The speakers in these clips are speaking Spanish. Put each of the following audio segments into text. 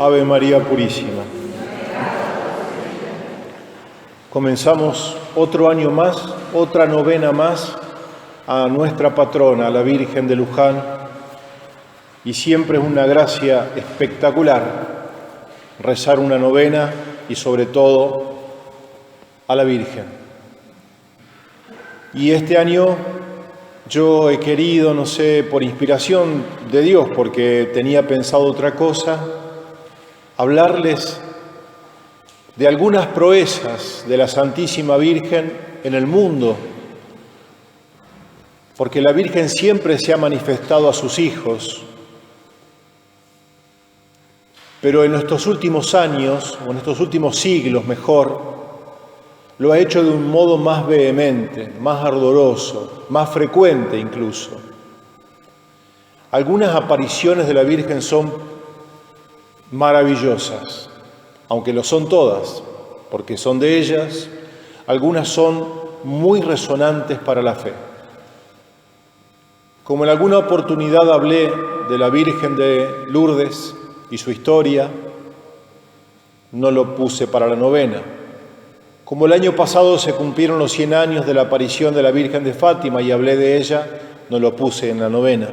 Ave María Purísima. Comenzamos otro año más, otra novena más a nuestra patrona, a la Virgen de Luján, y siempre es una gracia espectacular rezar una novena y sobre todo a la Virgen. Y este año yo he querido, no sé, por inspiración de Dios, porque tenía pensado otra cosa, hablarles de algunas proezas de la Santísima Virgen en el mundo, porque la Virgen siempre se ha manifestado a sus hijos, pero en estos últimos años, o en estos últimos siglos mejor, lo ha hecho de un modo más vehemente, más ardoroso, más frecuente incluso. Algunas apariciones de la Virgen son maravillosas, aunque lo son todas, porque son de ellas. Algunas son muy resonantes para la fe. Como en alguna oportunidad hablé de la Virgen de Lourdes y su historia, no lo puse para la novena. Como el año pasado se cumplieron los 100 años de la aparición de la Virgen de Fátima y hablé de ella, no lo puse en la novena.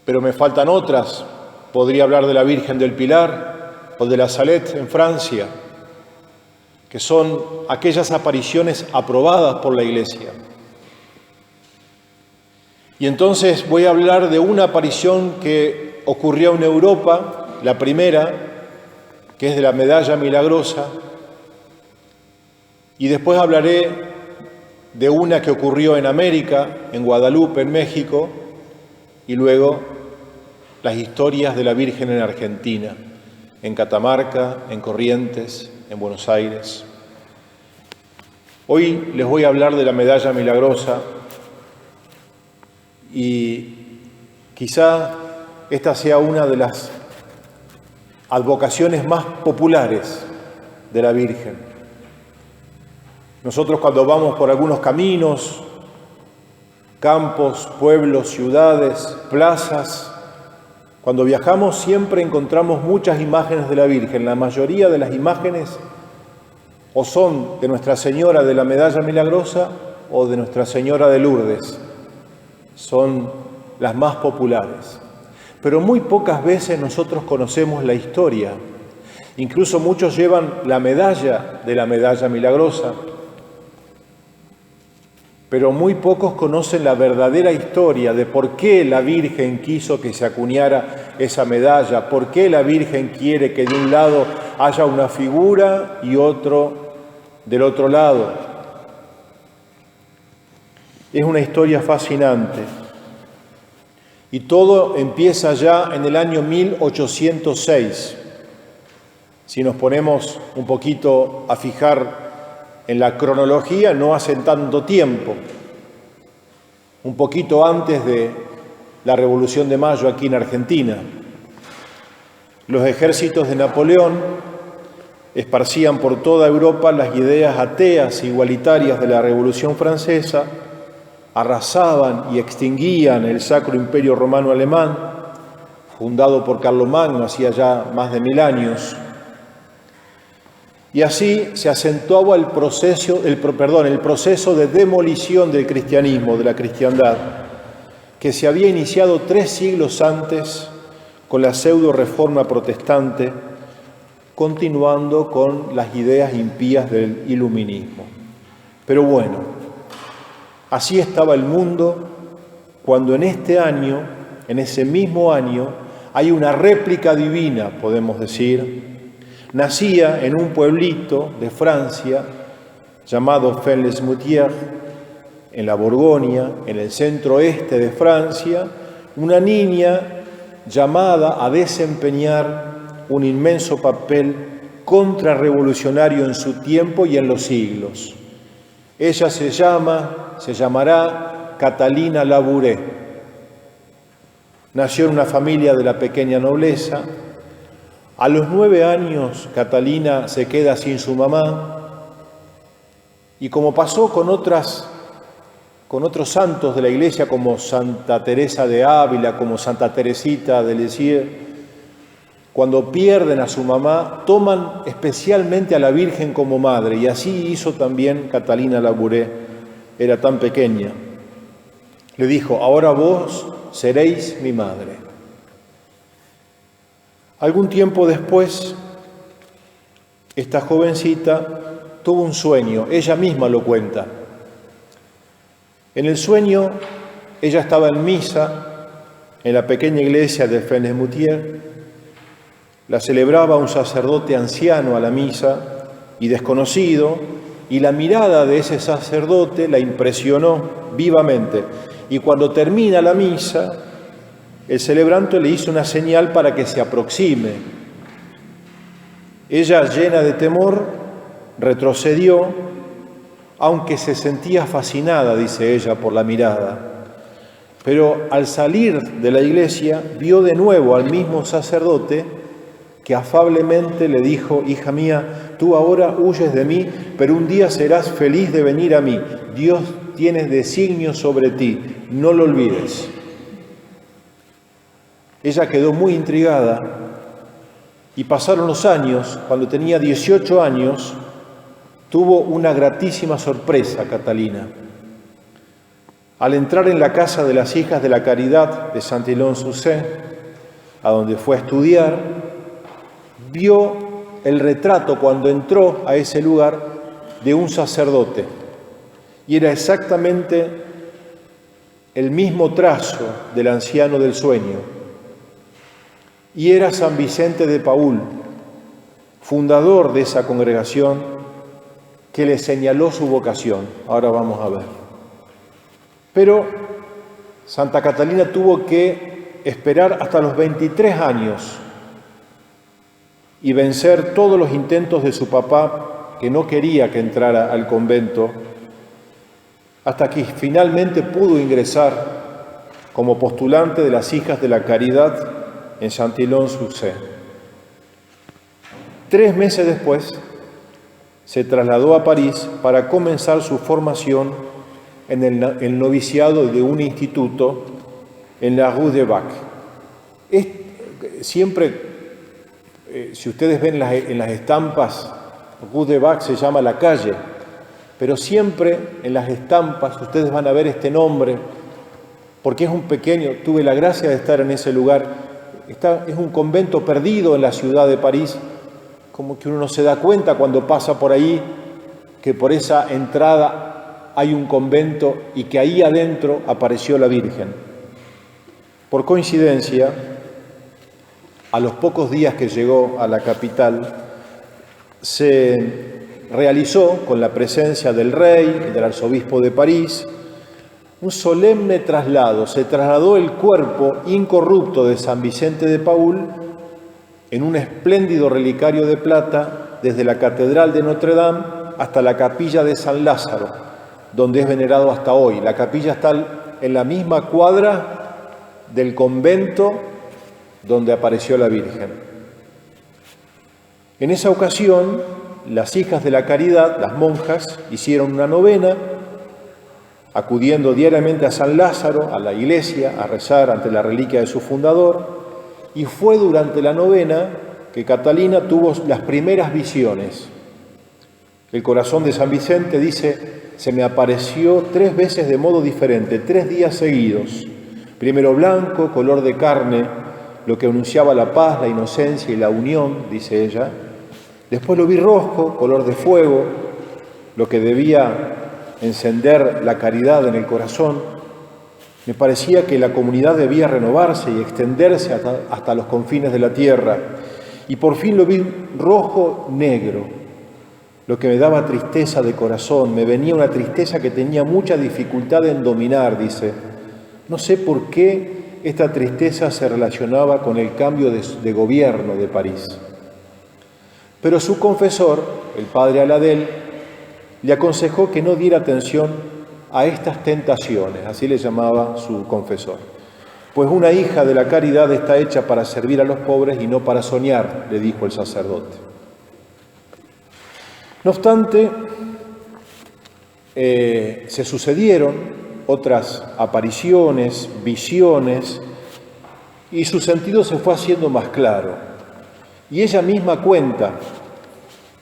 Pero me faltan otras. Podría hablar de la Virgen del Pilar o de la Salette en Francia, que son aquellas apariciones aprobadas por la Iglesia. Y entonces voy a hablar de una aparición que ocurrió en Europa, la primera, que es de la Medalla Milagrosa, y después hablaré de una que ocurrió en América, en Guadalupe, en México, y luego las historias de la Virgen en Argentina, en Catamarca, en Corrientes, en Buenos Aires. Hoy les voy a hablar de la Medalla Milagrosa y quizá esta sea una de las advocaciones más populares de la Virgen. Nosotros cuando vamos por algunos caminos, campos, pueblos, ciudades, plazas, cuando viajamos siempre encontramos muchas imágenes de la Virgen. La mayoría de las imágenes o son de Nuestra Señora de la Medalla Milagrosa o de Nuestra Señora de Lourdes. Son las más populares. Pero muy pocas veces nosotros conocemos la historia. Incluso muchos llevan la medalla de la Medalla Milagrosa, pero muy pocos conocen la verdadera historia de por qué la Virgen quiso que se acuñara esa medalla, por qué la Virgen quiere que de un lado haya una figura y otro del otro lado. Es una historia fascinante. Y todo empieza ya en el año 1806. Si nos ponemos un poquito a fijar en la cronología, no hace tanto tiempo, un poquito antes de la Revolución de Mayo aquí en Argentina. Los ejércitos de Napoleón esparcían por toda Europa las ideas ateas e igualitarias de la Revolución Francesa, arrasaban y extinguían el Sacro Imperio Romano Alemán, fundado por Carlomagno hacía ya más de 1000 años. Y así se acentuaba el proceso de demolición del cristianismo, de la cristiandad, que se había iniciado 3 siglos antes con la pseudo-reforma protestante, continuando con las ideas impías del iluminismo. Pero bueno, así estaba el mundo cuando en este año, en ese mismo año, hay una réplica divina, podemos decir. Nacía en un pueblito de Francia llamado Fresnes-les-Mézières, en la Borgoña, en el centro-este de Francia, una niña llamada a desempeñar un inmenso papel contrarrevolucionario en su tiempo y en los siglos. Ella se llamará Catalina Labouré. Nació en una familia de la pequeña nobleza. A los 9 años, Catalina se queda sin su mamá y como pasó con otros santos de la Iglesia, como Santa Teresa de Ávila, como Santa Teresita de Lisieux, cuando pierden a su mamá, toman especialmente a la Virgen como madre, y así hizo también Catalina Labouré, era tan pequeña. Le dijo: ahora vos seréis mi madre. Algún tiempo después, esta jovencita tuvo un sueño, ella misma lo cuenta. En el sueño, ella estaba en misa en la pequeña iglesia de Fennes-Moutier. La celebraba un sacerdote anciano a la misa y desconocido, y la mirada de ese sacerdote la impresionó vivamente. Y cuando termina la misa, el celebrante le hizo una señal para que se aproxime. Ella, llena de temor, retrocedió, aunque se sentía fascinada, dice ella, por la mirada. Pero al salir de la iglesia, vio de nuevo al mismo sacerdote que afablemente le dijo: hija mía, tú ahora huyes de mí, pero un día serás feliz de venir a mí. Dios tiene designios sobre ti, no lo olvides. Ella quedó muy intrigada y pasaron los años. Cuando tenía 18 años, tuvo una gratísima sorpresa Catalina. Al entrar en la casa de las Hijas de la Caridad de Saint-Éloi-sur-Seine, a donde fue a estudiar, vio el retrato, cuando entró a ese lugar, de un sacerdote. Y era exactamente el mismo trazo del anciano del sueño. Y era San Vicente de Paúl, fundador de esa congregación, que le señaló su vocación. Ahora vamos a ver. Pero Santa Catalina tuvo que esperar hasta los 23 años y vencer todos los intentos de su papá, que no quería que entrara al convento, hasta que finalmente pudo ingresar como postulante de las Hijas de la Caridad en Saint-Éloi-sur-Seine. 3 meses después, se trasladó a París para comenzar su formación en el noviciado de un instituto en la Rue de Bac. Siempre, si ustedes ven en las estampas, Rue de Bac se llama la calle, pero siempre en las estampas ustedes van a ver este nombre, porque es un pequeño, tuve la gracia de estar en ese lugar. Es un convento perdido en la ciudad de París, como que uno no se da cuenta cuando pasa por ahí que por esa entrada hay un convento y que ahí adentro apareció la Virgen. Por coincidencia, a los pocos días que llegó a la capital, se realizó, con la presencia del rey y del arzobispo de París, un solemne traslado. Se trasladó el cuerpo incorrupto de San Vicente de Paúl en un espléndido relicario de plata desde la Catedral de Notre Dame hasta la capilla de San Lázaro, donde es venerado hasta hoy. La capilla está en la misma cuadra del convento donde apareció la Virgen. En esa ocasión, las Hijas de la Caridad, las monjas, hicieron una novena, acudiendo diariamente a San Lázaro, a la iglesia, a rezar ante la reliquia de su fundador, y fue durante la novena que Catalina tuvo las primeras visiones. El corazón de San Vicente, dice, se me apareció 3 veces de modo diferente, 3 días seguidos. Primero blanco, color de carne, lo que anunciaba la paz, la inocencia y la unión, dice ella. Después lo vi rojo, color de fuego, lo que debía encender la caridad en el corazón. Me parecía que la comunidad debía renovarse y extenderse hasta los confines de la tierra. Y por fin lo vi rojo-negro, lo que me daba tristeza de corazón. Me venía una tristeza que tenía mucha dificultad en dominar, dice. No sé por qué esta tristeza se relacionaba con el cambio de gobierno de París. Pero su confesor, el padre Aladel, le aconsejó que no diera atención a estas tentaciones, así le llamaba su confesor. Pues una hija de la caridad está hecha para servir a los pobres y no para soñar, le dijo el sacerdote. No obstante, se sucedieron otras apariciones, visiones, y su sentido se fue haciendo más claro. Y ella misma cuenta: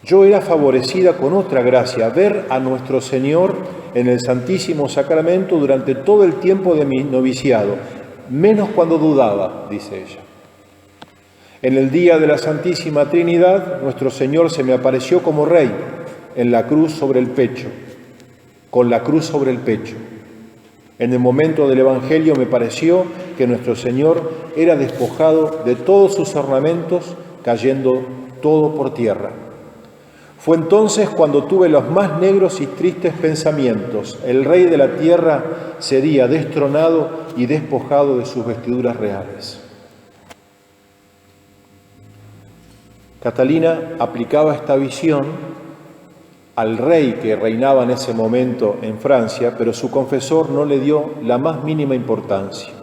yo era favorecida con otra gracia, ver a nuestro Señor en el Santísimo Sacramento durante todo el tiempo de mi noviciado, menos cuando dudaba, dice ella. En el día de la Santísima Trinidad, nuestro Señor se me apareció como Rey, en la cruz sobre el pecho, con la cruz sobre el pecho. En el momento del Evangelio me pareció que nuestro Señor era despojado de todos sus ornamentos, cayendo todo por tierra. Fue entonces cuando tuve los más negros y tristes pensamientos. El Rey de la tierra sería destronado y despojado de sus vestiduras reales. Catalina aplicaba esta visión al rey que reinaba en ese momento en Francia, pero su confesor no le dio la más mínima importancia.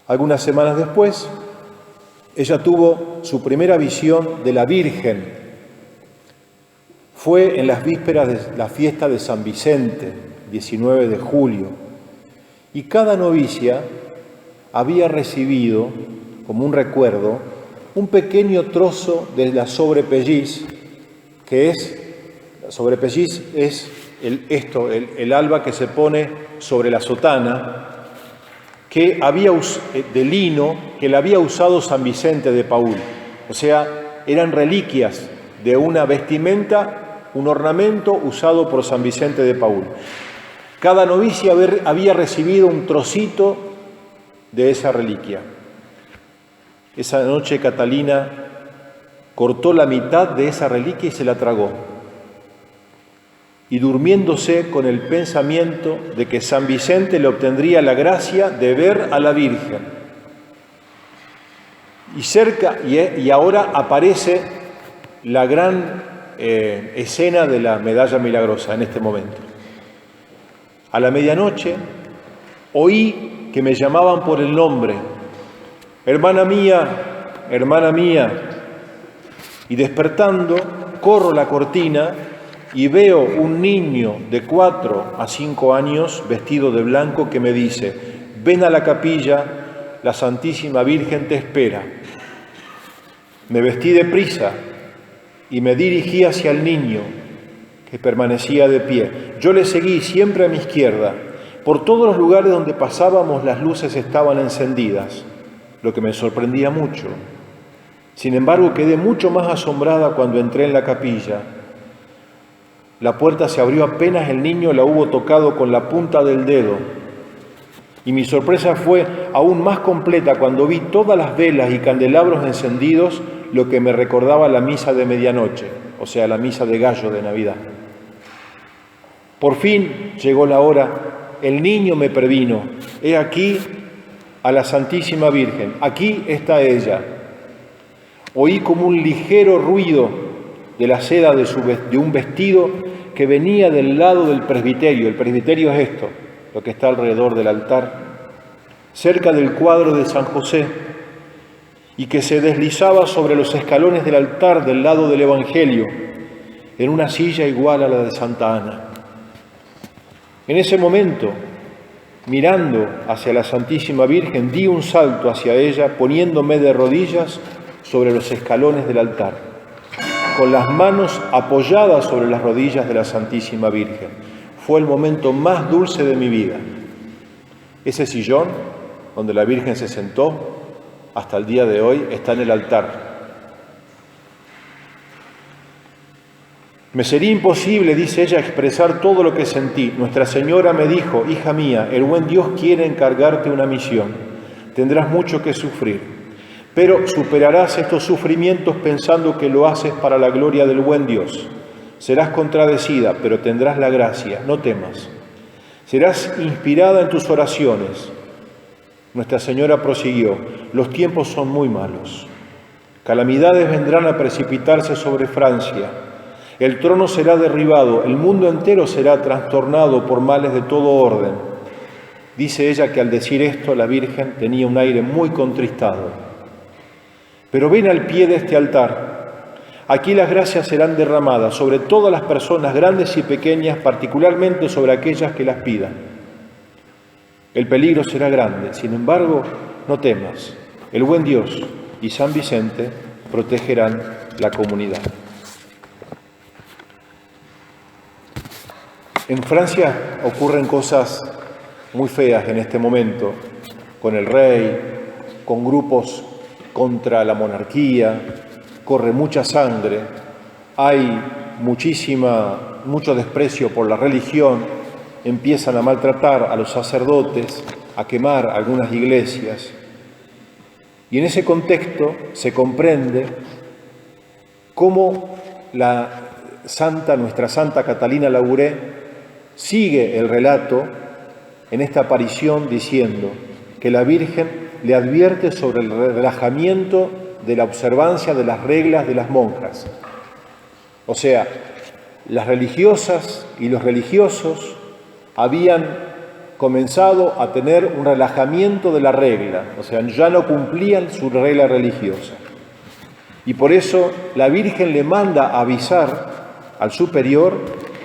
Algunas semanas después, ella tuvo su primera visión de la Virgen. Fue en las vísperas de la fiesta de San Vicente, 19 de julio, y cada novicia había recibido, como un recuerdo, un pequeño trozo de la sobrepelliz, la sobrepelliz es el alba que se pone sobre la sotana, de lino, que la había usado San Vicente de Paúl. O sea, eran reliquias de una vestimenta, un ornamento usado por San Vicente de Paúl. Cada novicia había recibido un trocito de esa reliquia. Esa noche Catalina cortó la mitad de esa reliquia y se la tragó. Y durmiéndose con el pensamiento de que San Vicente le obtendría la gracia de ver a la Virgen. Y ahora aparece la gran escena de la medalla milagrosa en este momento. A la medianoche oí que me llamaban por el nombre: hermana mía, y despertando, corro la cortina y veo un niño de 4 a 5 años vestido de blanco que me dice: ven a la capilla, la Santísima Virgen te espera. Me vestí deprisa y me dirigí hacia el niño, que permanecía de pie. Yo le seguí siempre a mi izquierda. Por todos los lugares donde pasábamos las luces estaban encendidas, lo que me sorprendía mucho. Sin embargo, quedé mucho más asombrada cuando entré en la capilla. La puerta se abrió apenas el niño la hubo tocado con la punta del dedo. Y mi sorpresa fue aún más completa cuando vi todas las velas y candelabros encendidos, lo que me recordaba la misa de medianoche, o sea, la misa de gallo de Navidad. Por fin llegó la hora, el niño me previno: he aquí a la Santísima Virgen, aquí está ella. Oí como un ligero ruido de la seda de un vestido que venía del lado del presbiterio. El presbiterio es esto, lo que está alrededor del altar, cerca del cuadro de San José, y que se deslizaba sobre los escalones del altar del lado del Evangelio, en una silla igual a la de Santa Ana. En ese momento, mirando hacia la Santísima Virgen, di un salto hacia ella, poniéndome de rodillas sobre los escalones del altar, con las manos apoyadas sobre las rodillas de la Santísima Virgen. Fue el momento más dulce de mi vida. Ese sillón donde la Virgen se sentó, hasta el día de hoy, está en el altar. Me sería imposible, dice ella, expresar todo lo que sentí. Nuestra Señora me dijo: hija mía, el buen Dios quiere encargarte una misión. Tendrás mucho que sufrir, pero superarás estos sufrimientos pensando que lo haces para la gloria del buen Dios. Serás contradecida, pero tendrás la gracia, no temas. Serás inspirada en tus oraciones. Nuestra Señora prosiguió: los tiempos son muy malos. Calamidades vendrán a precipitarse sobre Francia. El trono será derribado, el mundo entero será trastornado por males de todo orden. Dice ella que al decir esto la Virgen tenía un aire muy contristado. Pero ven al pie de este altar. Aquí las gracias serán derramadas sobre todas las personas, grandes y pequeñas, particularmente sobre aquellas que las pidan. El peligro será grande, sin embargo, no temas. El buen Dios y San Vicente protegerán la comunidad. En Francia ocurren cosas muy feas en este momento, con el rey, con grupos contra la monarquía, corre mucha sangre, hay mucho desprecio por la religión, empiezan a maltratar a los sacerdotes, a quemar algunas iglesias. Y en ese contexto se comprende cómo nuestra Santa Catalina Labouré sigue el relato en esta aparición diciendo que la Virgen le advierte sobre el relajamiento de la observancia de las reglas de las monjas. O sea, las religiosas y los religiosos habían comenzado a tener un relajamiento de la regla, o sea, ya no cumplían su regla religiosa. Y por eso la Virgen le manda a avisar al superior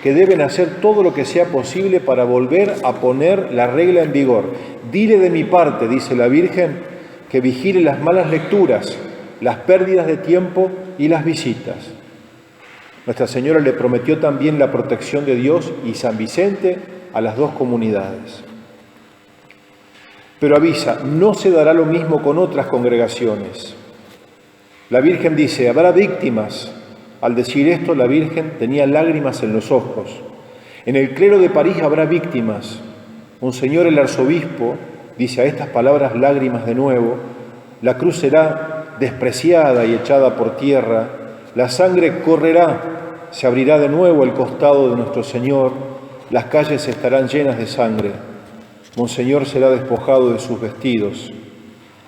que deben hacer todo lo que sea posible para volver a poner la regla en vigor. Dile de mi parte, dice la Virgen, que vigile las malas lecturas, las pérdidas de tiempo y las visitas. Nuestra Señora le prometió también la protección de Dios y San Vicente a las dos comunidades. Pero avisa, no se dará lo mismo con otras congregaciones. La Virgen dice, habrá víctimas. Al decir esto, la Virgen tenía lágrimas en los ojos. En el clero de París habrá víctimas. Monseñor el arzobispo dice a estas palabras lágrimas de nuevo, la cruz será despreciada y echada por tierra, la sangre correrá, se abrirá de nuevo el costado de nuestro Señor, las calles estarán llenas de sangre. Monseñor será despojado de sus vestidos.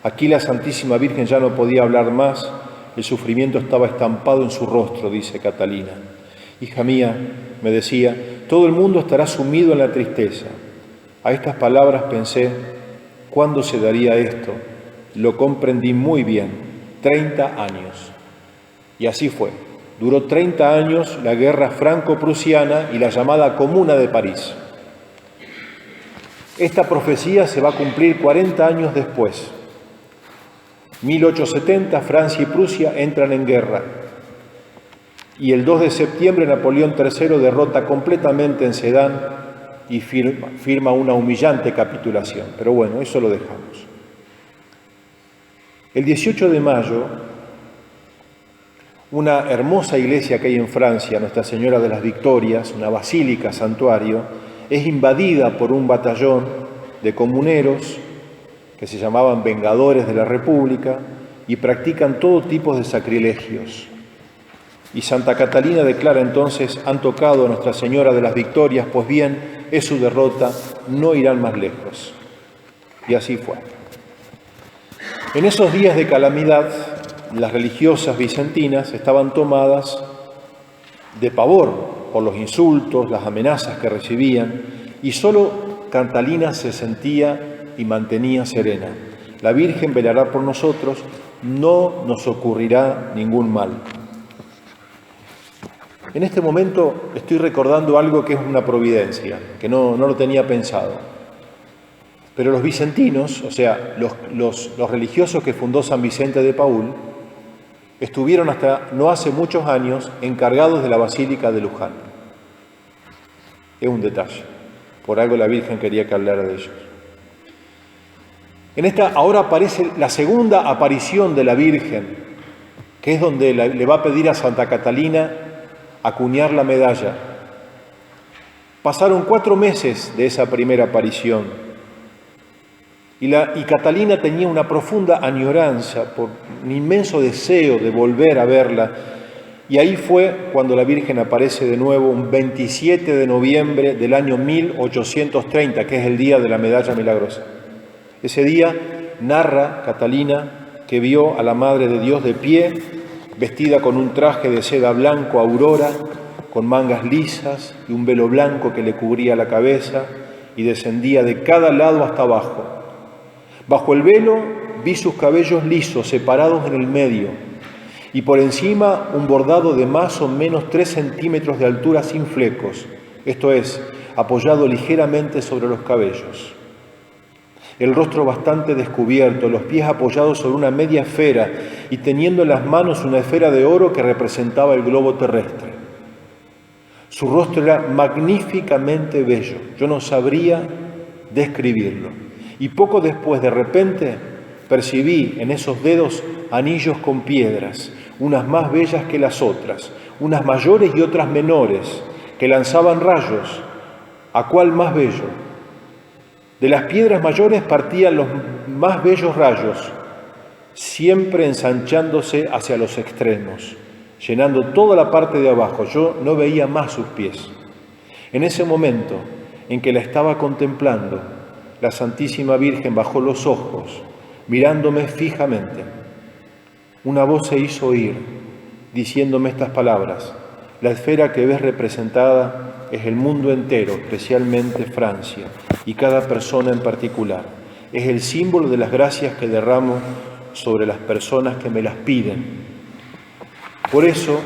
Aquí la Santísima Virgen ya no podía hablar más, el sufrimiento estaba estampado en su rostro, dice Catalina. Hija mía, me decía, todo el mundo estará sumido en la tristeza. A estas palabras pensé, ¿cuándo se daría esto? Lo comprendí muy bien, 30 años. Y así fue. Duró 30 años la guerra franco-prusiana y la llamada Comuna de París. Esta profecía se va a cumplir 40 años después. 1870, Francia y Prusia entran en guerra. Y el 2 de septiembre Napoleón III derrota completamente en Sedan y firma una humillante capitulación. Pero bueno, eso lo dejamos. El 18 de mayo, una hermosa iglesia que hay en Francia, Nuestra Señora de las Victorias, una basílica, santuario, es invadida por un batallón de comuneros que se llamaban Vengadores de la República y practican todo tipo de sacrilegios. Y Santa Catalina declara entonces, han tocado a Nuestra Señora de las Victorias, pues bien, es su derrota, no irán más lejos. Y así fue. En esos días de calamidad, las religiosas vicentinas estaban tomadas de pavor por los insultos, las amenazas que recibían, y solo Catalina se sentía y mantenía serena. La Virgen velará por nosotros, no nos ocurrirá ningún mal. En este momento estoy recordando algo que es una providencia, que no lo tenía pensado. Pero los vicentinos, o sea, los religiosos que fundó San Vicente de Paúl, estuvieron hasta no hace muchos años encargados de la Basílica de Luján. Es un detalle, por algo la Virgen quería que hablara de ellos. Ahora aparece la segunda aparición de la Virgen, que es donde le va a pedir a Santa Catalina acuñar la medalla. Pasaron 4 meses de esa primera aparición y Catalina tenía una profunda añoranza, por un inmenso deseo de volver a verla, y ahí fue cuando la Virgen aparece de nuevo un 27 de noviembre del año 1830, que es el día de la medalla milagrosa. Ese día narra Catalina que vio a la Madre de Dios de pie, vestida con un traje de seda blanco aurora, con mangas lisas y un velo blanco que le cubría la cabeza y descendía de cada lado hasta abajo. Bajo el velo vi sus cabellos lisos separados en el medio y por encima un bordado de más o menos 3 centímetros de altura sin flecos, esto es, apoyado ligeramente sobre los cabellos. El rostro bastante descubierto, los pies apoyados sobre una media esfera y teniendo en las manos una esfera de oro que representaba el globo terrestre. Su rostro era magníficamente bello, yo no sabría describirlo. Y poco después, de repente, percibí en esos dedos anillos con piedras, unas más bellas que las otras, unas mayores y otras menores, que lanzaban rayos, ¿a cuál más bello? De las piedras mayores partían los más bellos rayos, siempre ensanchándose hacia los extremos, llenando toda la parte de abajo. Yo no veía más sus pies. En ese momento en que la estaba contemplando, la Santísima Virgen bajó los ojos, mirándome fijamente. Una voz se hizo oír, diciéndome estas palabras: la esfera que ves representada es el mundo entero, especialmente Francia, y cada persona en particular. Es el símbolo de las gracias que derramo sobre las personas que me las piden. Por eso,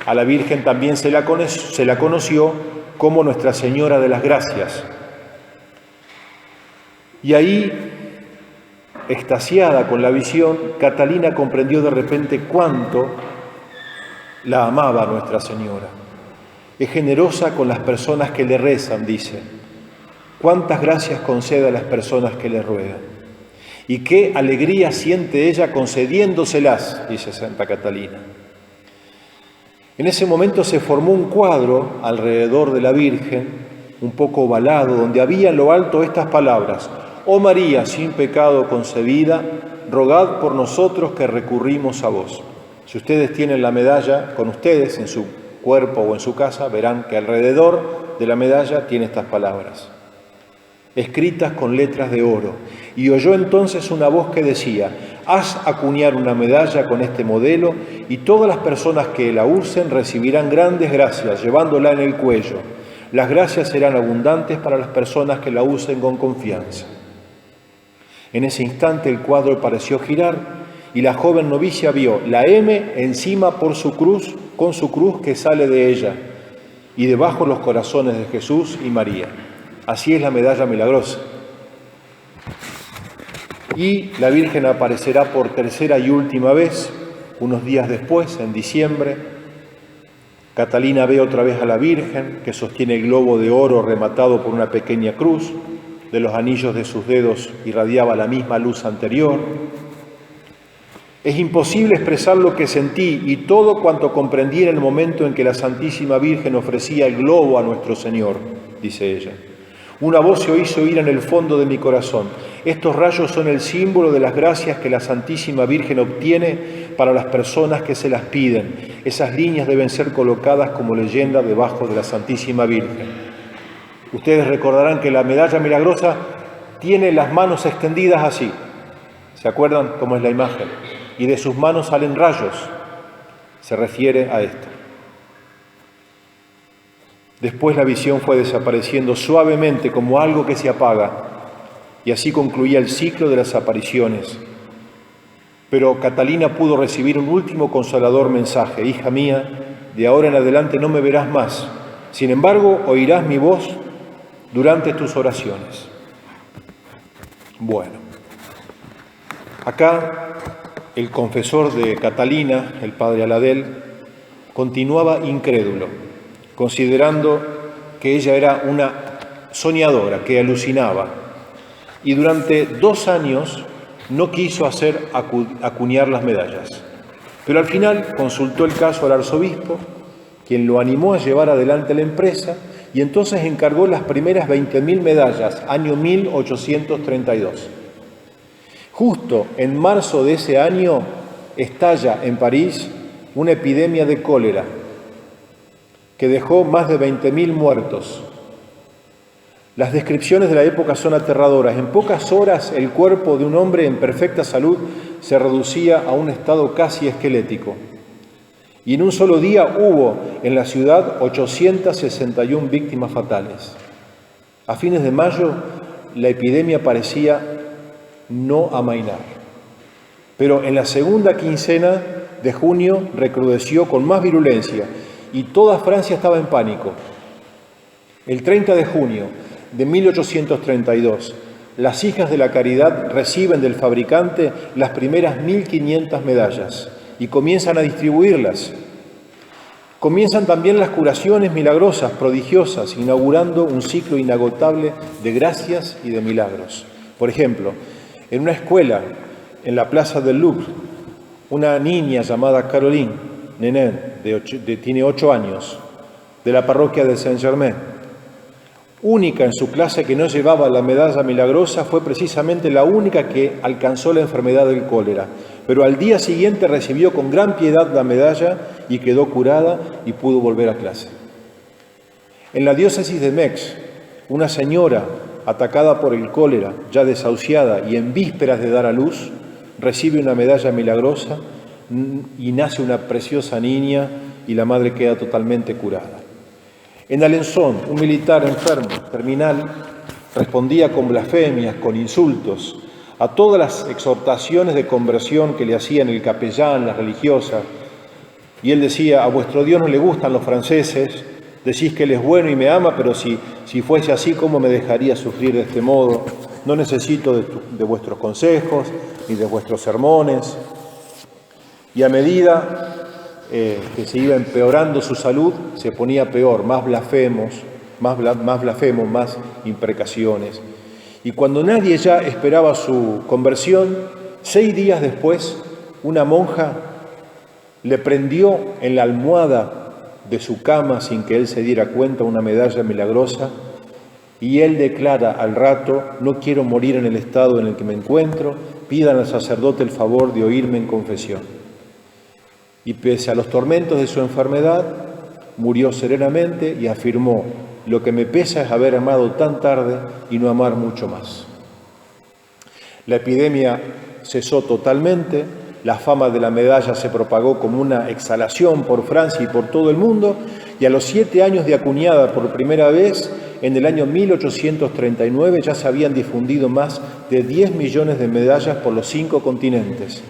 a la Virgen también se la conoció como Nuestra Señora de las Gracias. Y ahí, extasiada con la visión, Catalina comprendió de repente cuánto la amaba Nuestra Señora. Es generosa con las personas que le rezan, dice. Cuántas gracias concede a las personas que le ruegan. Y qué alegría siente ella concediéndoselas, dice Santa Catalina. En ese momento se formó un cuadro alrededor de la Virgen, un poco ovalado, donde había en lo alto estas palabras: Oh María, sin pecado concebida, rogad por nosotros que recurrimos a vos. Si ustedes tienen la medalla con ustedes en su cuerpo o en su casa, verán que alrededor de la medalla tiene estas palabras, escritas con letras de oro. Y oyó entonces una voz que decía: haz acuñar una medalla con este modelo y todas las personas que la usen recibirán grandes gracias, llevándola en el cuello. Las gracias serán abundantes para las personas que la usen con confianza. En ese instante el cuadro pareció girar y la joven novicia vio la M encima por su cruz, con su cruz que sale de ella, y debajo los corazones de Jesús y María. Así es la medalla milagrosa. Y la Virgen aparecerá por tercera y última vez, unos días después, en diciembre. Catalina ve otra vez a la Virgen, que sostiene el globo de oro rematado por una pequeña cruz. De los anillos de sus dedos irradiaba la misma luz anterior. Es imposible expresar lo que sentí y todo cuanto comprendí en el momento en que la Santísima Virgen ofrecía el globo a nuestro Señor, dice ella. Una voz se hizo oír en el fondo de mi corazón: estos rayos son el símbolo de las gracias que la Santísima Virgen obtiene para las personas que se las piden. Esas líneas deben ser colocadas como leyenda debajo de la Santísima Virgen. Ustedes recordarán que la medalla milagrosa tiene las manos extendidas así. ¿Se acuerdan cómo es la imagen? Y de sus manos salen rayos. Se refiere a esto. Después la visión fue desapareciendo suavemente como algo que se apaga, y así concluía el ciclo de las apariciones. Pero Catalina pudo recibir un último consolador mensaje: hija mía, de ahora en adelante no me verás más, sin embargo oirás mi voz durante tus oraciones. Bueno, acá el confesor de Catalina, el padre Aladel, continuaba incrédulo, considerando que ella era una soñadora, que alucinaba. Y durante 2 años no quiso hacer acuñar las medallas. Pero al final consultó el caso al arzobispo, quien lo animó a llevar adelante la empresa, y entonces encargó las primeras 20.000 medallas, año 1832. Justo en marzo de ese año estalla en París una epidemia de cólera que dejó más de 20.000 muertos. Las descripciones de la época son aterradoras. En pocas horas el cuerpo de un hombre en perfecta salud se reducía a un estado casi esquelético. Y en un solo día hubo en la ciudad 861 víctimas fatales. A fines de mayo la epidemia parecía no amainar. Pero en la segunda quincena de junio recrudeció con más virulencia y toda Francia estaba en pánico. El 30 de junio de 1832, las hijas de la caridad reciben del fabricante las primeras 1500 medallas y comienzan a distribuirlas. Comienzan también las curaciones milagrosas, prodigiosas, inaugurando un ciclo inagotable de gracias y de milagros. Por ejemplo, en una escuela en la Plaza del Louvre, una niña llamada Caroline Nenin, tiene 8 años, de la parroquia de Saint-Germain, única en su clase que no llevaba la medalla milagrosa, fue precisamente la única que alcanzó la enfermedad del cólera, pero al día siguiente recibió con gran piedad la medalla y quedó curada y pudo volver a clase. En la diócesis de Metz, una señora atacada por el cólera, ya desahuciada y en vísperas de dar a luz, recibe una medalla milagrosa y nace una preciosa niña y la madre queda totalmente curada. En Alençon, un militar enfermo, terminal, respondía con blasfemias, con insultos, a todas las exhortaciones de conversión que le hacían el capellán, las religiosas. Y él decía: a vuestro Dios no le gustan los franceses, decís que Él es bueno y me ama, pero si fuese así, ¿cómo me dejaría sufrir de este modo? No necesito de vuestros consejos ni de vuestros sermones. Y a medida que se iba empeorando su salud, se ponía peor, más blasfemos, más imprecaciones. Y cuando nadie ya esperaba su conversión, 6 días después, una monja le prendió en la almohada de su cama, sin que él se diera cuenta, una medalla milagrosa, y él declara al rato: no quiero morir en el estado en el que me encuentro, pidan al sacerdote el favor de oírme en confesión. Y pese a los tormentos de su enfermedad, murió serenamente y afirmó: lo que me pesa es haber amado tan tarde y no amar mucho más. La epidemia cesó totalmente, la fama de la medalla se propagó como una exhalación por Francia y por todo el mundo, y a los 7 años de acuñada por primera vez, en el año 1839, ya se habían difundido más de 10 millones de medallas por los 5 continentes,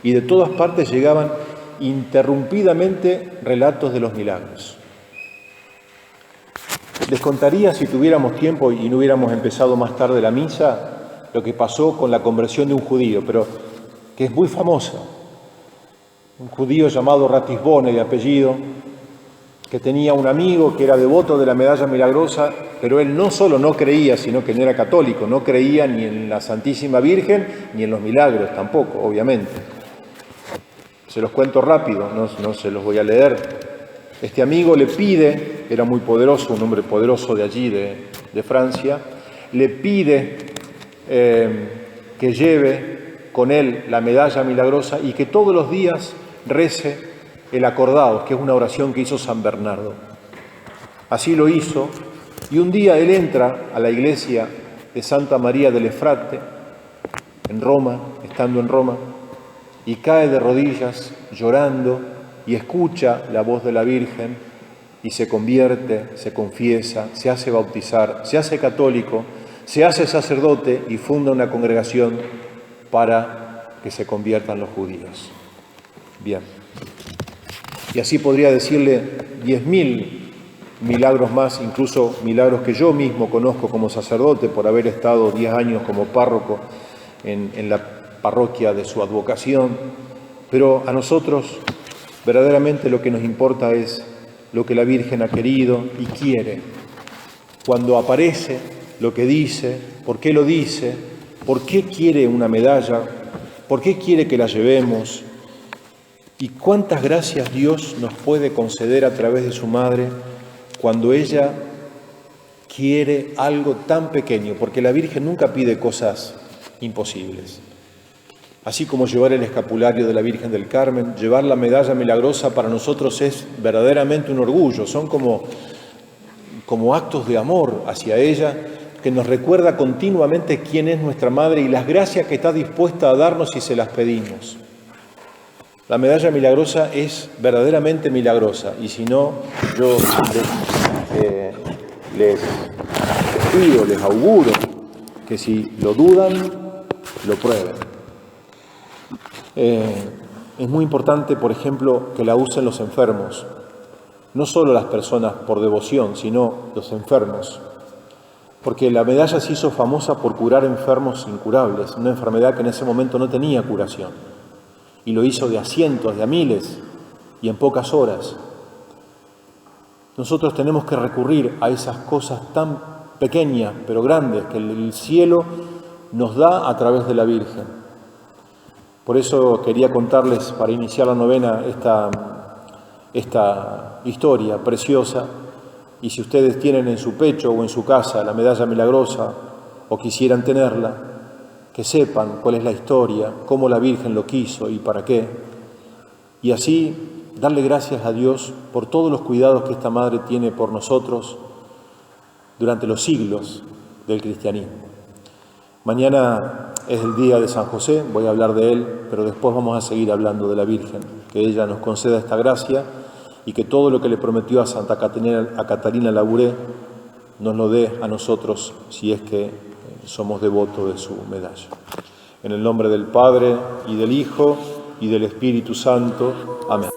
y de todas partes llegaban interrumpidamente relatos de los milagros. Les contaría, si tuviéramos tiempo y no hubiéramos empezado más tarde la misa, lo que pasó con la conversión de un judío, pero que es muy famosa. Un judío llamado Ratisbonne, de apellido, que tenía un amigo que era devoto de la medalla milagrosa, pero él no solo no creía, sino que no era católico, no creía ni en la Santísima Virgen ni en los milagros tampoco, obviamente. Se los cuento rápido, no se los voy a leer. Este amigo le pide, era muy poderoso, un hombre poderoso de allí, de Francia, le pide que lleve con él la medalla milagrosa y que todos los días rece el Acordaos, que es una oración que hizo San Bernardo. Así lo hizo, y un día él entra a la iglesia de Santa María del Efrate, en Roma, estando en Roma, y cae de rodillas llorando y escucha la voz de la Virgen y se convierte, se confiesa, se hace bautizar, se hace católico, se hace sacerdote y funda una congregación para que se conviertan los judíos. Bien. Y así podría decirle 10.000 milagros más, incluso milagros que yo mismo conozco como sacerdote por haber estado 10 años como párroco en la parroquia de su advocación. Pero a nosotros verdaderamente lo que nos importa es lo que la Virgen ha querido y quiere. Cuando aparece, lo que dice, por qué lo dice, por qué quiere una medalla, por qué quiere que la llevemos y cuántas gracias Dios nos puede conceder a través de su Madre cuando ella quiere algo tan pequeño, porque la Virgen nunca pide cosas imposibles. Así como llevar el escapulario de la Virgen del Carmen, llevar la medalla milagrosa para nosotros es verdaderamente un orgullo, son como actos de amor hacia ella, que nos recuerda continuamente quién es nuestra Madre y las gracias que está dispuesta a darnos si se las pedimos. La medalla milagrosa es verdaderamente milagrosa, y si no, yo les pido, les auguro que si lo dudan, lo prueben. Es muy importante, por ejemplo, que la usen los enfermos, no solo las personas por devoción, sino los enfermos. porque la medalla se hizo famosa por curar enfermos incurables, una enfermedad que en ese momento no tenía curación, y lo hizo de a cientos, de a miles, y en pocas horas. Nosotros tenemos que recurrir a esas cosas tan pequeñas, pero grandes, que el cielo nos da a través de la Virgen. Por eso quería contarles, para iniciar la novena, esta historia preciosa. Y si ustedes tienen en su pecho o en su casa la medalla milagrosa o quisieran tenerla, que sepan cuál es la historia, cómo la Virgen lo quiso y para qué. Y así darle gracias a Dios por todos los cuidados que esta Madre tiene por nosotros durante los siglos del cristianismo. Mañana es el día de San José, voy a hablar de él, pero después vamos a seguir hablando de la Virgen, que ella nos conceda esta gracia y que todo lo que le prometió a Santa Catalina Labouré nos lo dé a nosotros si es que somos devotos de su medalla. En el nombre del Padre, y del Hijo, y del Espíritu Santo. Amén.